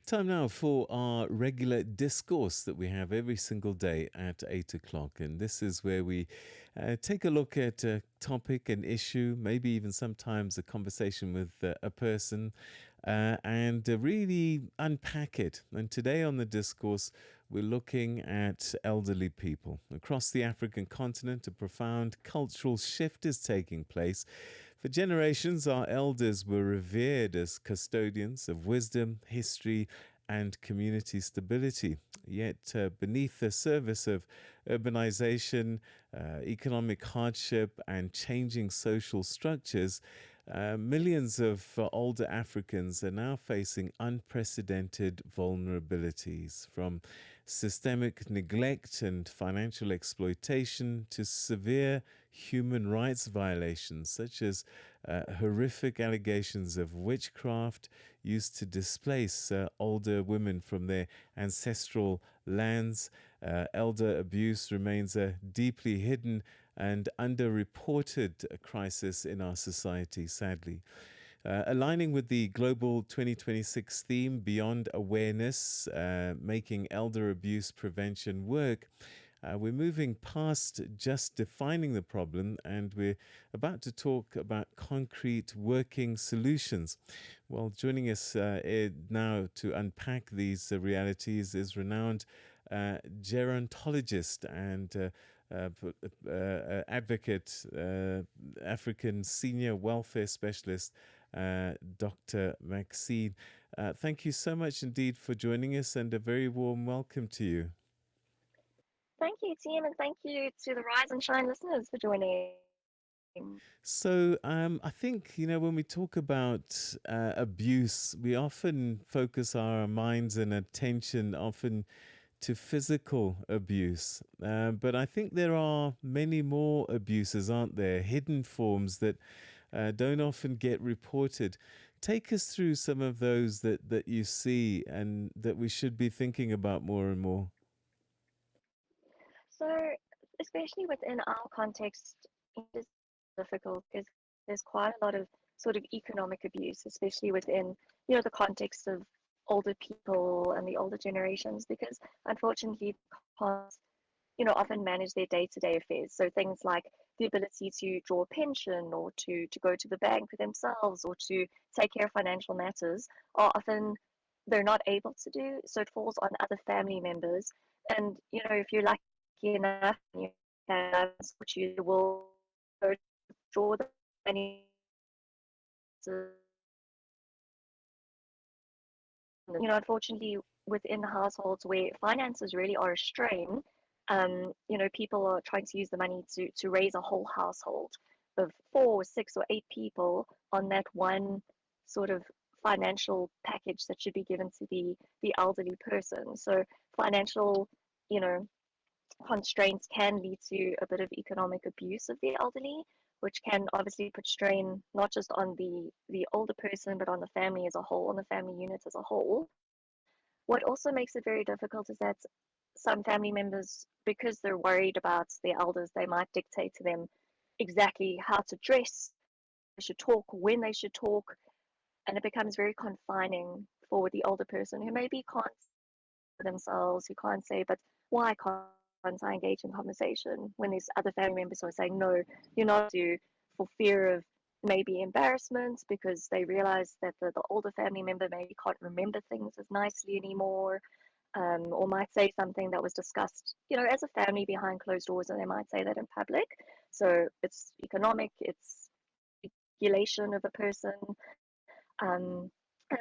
Time now for our regular discourse that we have every single day at 8 o'clock. And this is where we take a look at a topic, an issue, maybe even sometimes a conversation with a person, and really unpack it. And today on the discourse, we're looking at elderly people. Across the African continent, a profound cultural shift is taking place. For generations, our elders were revered as custodians of wisdom, history, and community stability. Yet, beneath the surface of urbanisation, economic hardship, and changing social structures, millions of older Africans are now facing unprecedented vulnerabilities, from systemic neglect and financial exploitation to severe human rights violations, such as horrific allegations of witchcraft used to displace older women from their ancestral lands. Elder abuse remains a deeply hidden and underreported crisis in our society, sadly. Aligning with the global 2026 theme, Beyond Awareness, making elder abuse prevention work, we're moving past just defining the problem, and we're about to talk about concrete working solutions. Well, joining us now to unpack these realities is renowned gerontologist and advocate, African senior welfare specialist, Dr. Maxine. Thank you so much indeed for joining us, and a very warm welcome to you. Thank you, team, and thank you to the Rise and Shine listeners for joining. So, I think, when we talk about abuse, we often focus our minds and attention often to physical abuse. But I think there are many more abuses, aren't there? Hidden forms that don't often get reported. Take us through some of those that you see and that we should be thinking about more and more. So, especially within our context, it is difficult because there's quite a lot of sort of economic abuse, especially within, the context of older people and the older generations, because unfortunately, they can't, often manage their day-to-day affairs. So things like the ability to draw a pension or to go to the bank for themselves or to take care of financial matters are often they're not able to do. So it falls on other family members. And if you're lucky enough and you can support you, they will go draw the money. Unfortunately, within households where finances really are a strain, people are trying to use the money to raise a whole household of four, six, or eight people on that one sort of financial package that should be given to the elderly person. So financial, you know, constraints can lead to a bit of economic abuse of the elderly, which can obviously put strain not just on the older person, but on the family as a whole, on the family unit as a whole. What also makes it very difficult is that some family members, because they're worried about their elders, they might dictate to them exactly how to dress, they should talk, when they should talk, and it becomes very confining for the older person who maybe can't for themselves, who can't say, but why can't I engage in conversation when there's other family members who are saying, no, you're not to, for fear of maybe embarrassment because they realize that the older family member maybe can't remember things as nicely anymore, or might say something that was discussed, as a family behind closed doors, and they might say that in public. So it's economic, it's regulation of a person, and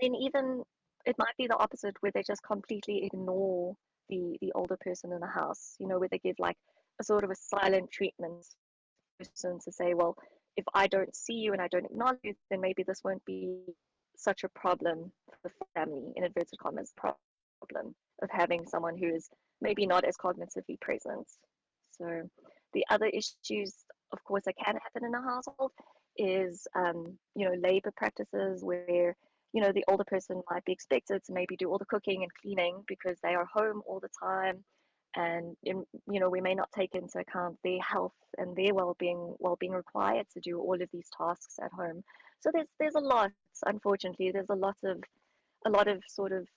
then even it might be the opposite where they just completely ignore the older person in the house, where they give like a sort of a silent treatment person to say, well, if I don't see you and I don't acknowledge you, then maybe this won't be such a problem for the family, in inverted commas, problem of having someone who is maybe not as cognitively present. So the other issues, of course, that can happen in a household is, labor practices where, the older person might be expected to maybe do all the cooking and cleaning because they are home all the time. And, we may not take into account their health and their well-being while being required to do all of these tasks at home. So there's a lot, unfortunately, there's a lot of sort of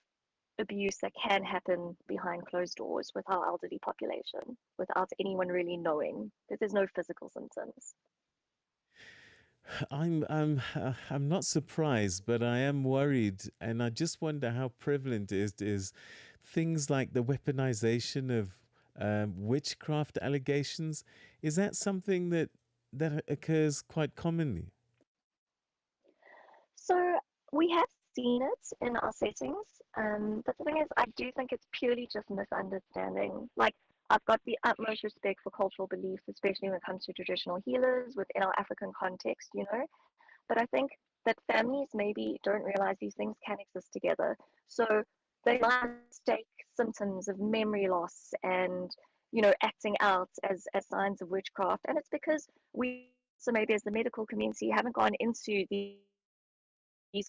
abuse that can happen behind closed doors with our elderly population without anyone really knowing because there's no physical symptoms. I'm not surprised, but I am worried, and I just wonder how prevalent is things like the weaponization of witchcraft allegations. Is that something that occurs quite commonly? So we have seen it in our settings, but the thing is, I do think it's purely just misunderstanding. Like, I've got the utmost respect for cultural beliefs, especially when it comes to traditional healers within our African context, you know. But I think that families maybe don't realize these things can exist together. So they might mistake symptoms of memory loss and, you know, acting out as signs of witchcraft. And it's because we, so maybe as the medical community, haven't gone into these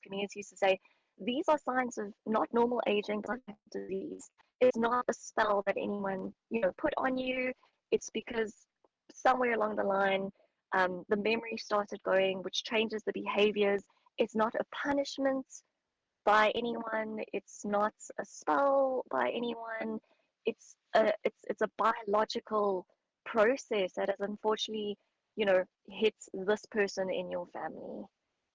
communities to say these are signs of not normal aging, but disease. It's not a spell that anyone, you know, put on you. It's because somewhere along the line, the memory started going, which changes the behaviors. It's not a punishment by anyone. It's not a spell by anyone. It's a biological process that has unfortunately, you know, hit this person in your family.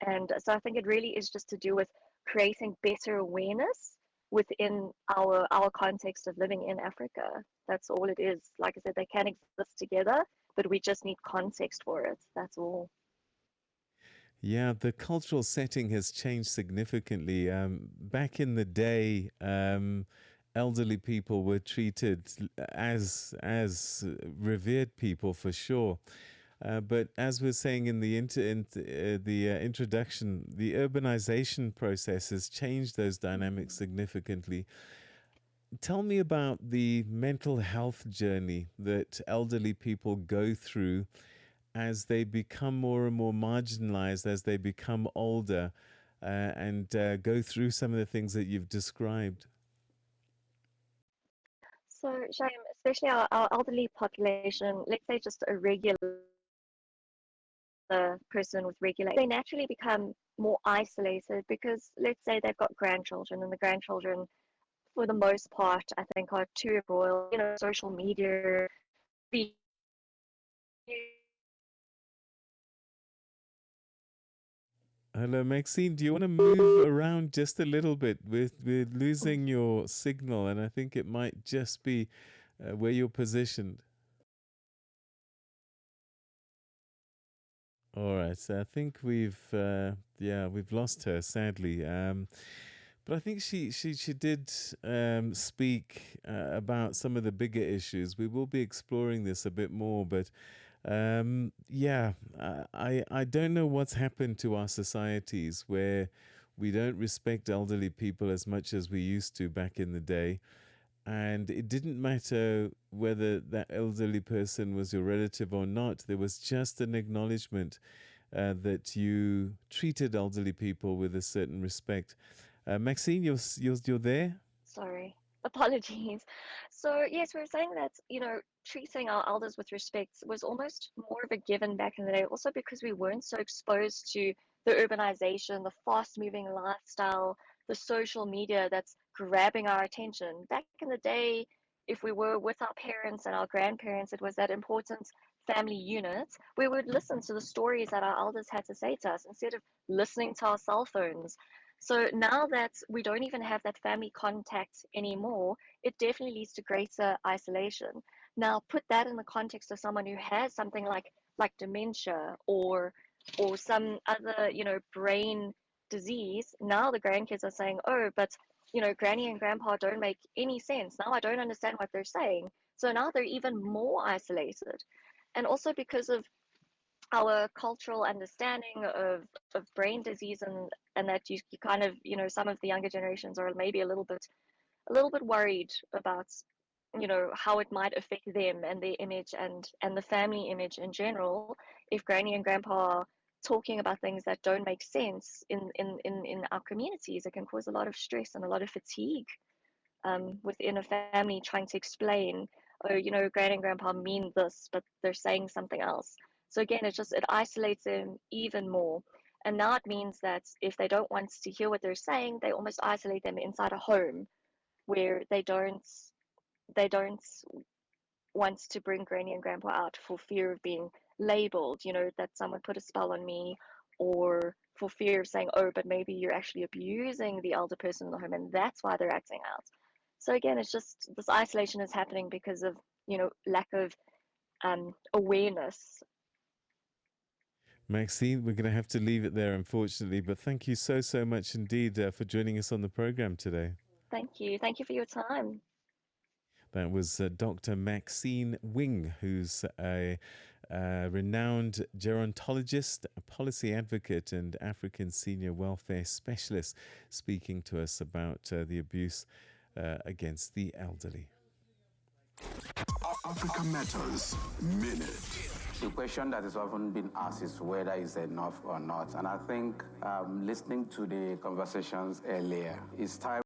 And so I think it really is just to do with creating better awareness within our context of living in Africa. That's all it is. Like I said, they can exist together, but we just need context for it. That's all. Yeah, the cultural setting has changed significantly. Back in the day, elderly people were treated as revered people for sure. But as we're saying in the introduction, the urbanization process has changed those dynamics Mm. significantly. Tell me about the mental health journey that elderly people go through as they become more and more marginalized, as they become older, and go through some of the things that you've described. So, Shane, especially our elderly population, let's say just a regular person with regular, they naturally become more isolated because let's say they've got grandchildren and the grandchildren, for the most part, I think are too royal, you know, social media, Hello, Maxine. Do you want to move around just a little bit? We're losing your signal, and I think it might just be where you're positioned. All right, so I think we've lost her sadly. But I think she did speak about some of the bigger issues. We will be exploring this a bit more, but yeah, I don't know what's happened to our societies where we don't respect elderly people as much as we used to back in the day. And it didn't matter whether that elderly person was your relative or not. There was just an acknowledgement that you treated elderly people with a certain respect. Maxine, you're there? Sorry, apologies. So yes, we were saying that, you know, treating our elders with respect was almost more of a given back in the day, also because we weren't so exposed to the urbanization, the fast-moving lifestyle, the social media that's grabbing our attention. Back in the day, if we were with our parents and our grandparents, it was that important family unit. We would listen to the stories that our elders had to say to us instead of listening to our cell phones. So now that we don't even have that family contact anymore, it definitely leads to greater isolation. Now, put that in the context of someone who has something like dementia or some other, you know, brain disease. Now the grandkids are saying, "Oh, but you know, granny and grandpa don't make any sense. Now I don't understand what they're saying." So now they're even more isolated. And also because of our cultural understanding of brain disease and that you kind of, you know, some of the younger generations are maybe a little bit worried about, you know, how it might affect them and their image and the family image in general if granny and grandpa are talking about things that don't make sense in our communities. It can cause a lot of stress and a lot of fatigue within a family trying to explain, oh, you know, grand and grandpa mean this, but they're saying something else. So again, it isolates them even more. And now it means that if they don't want to hear what they're saying, they almost isolate them inside a home. where they don't want to bring granny and grandpa out for fear of being labeled, that someone put a spell on me, or for fear of saying, oh, but maybe you're actually abusing the elder person in the home and that's why they're acting out. So again, it's just this isolation is happening because of, lack of awareness. Maxine, we're going to have to leave it there, unfortunately, but thank you so, so much indeed for joining us on the program today. Thank you. Thank you for your time. That was Dr. Maxine Wing, who's a renowned gerontologist, a policy advocate, and African senior welfare specialist, speaking to us about the abuse against the elderly. Africa Matters Minute. The question that is often been asked is whether it's enough or not. And I think listening to the conversations earlier, it's time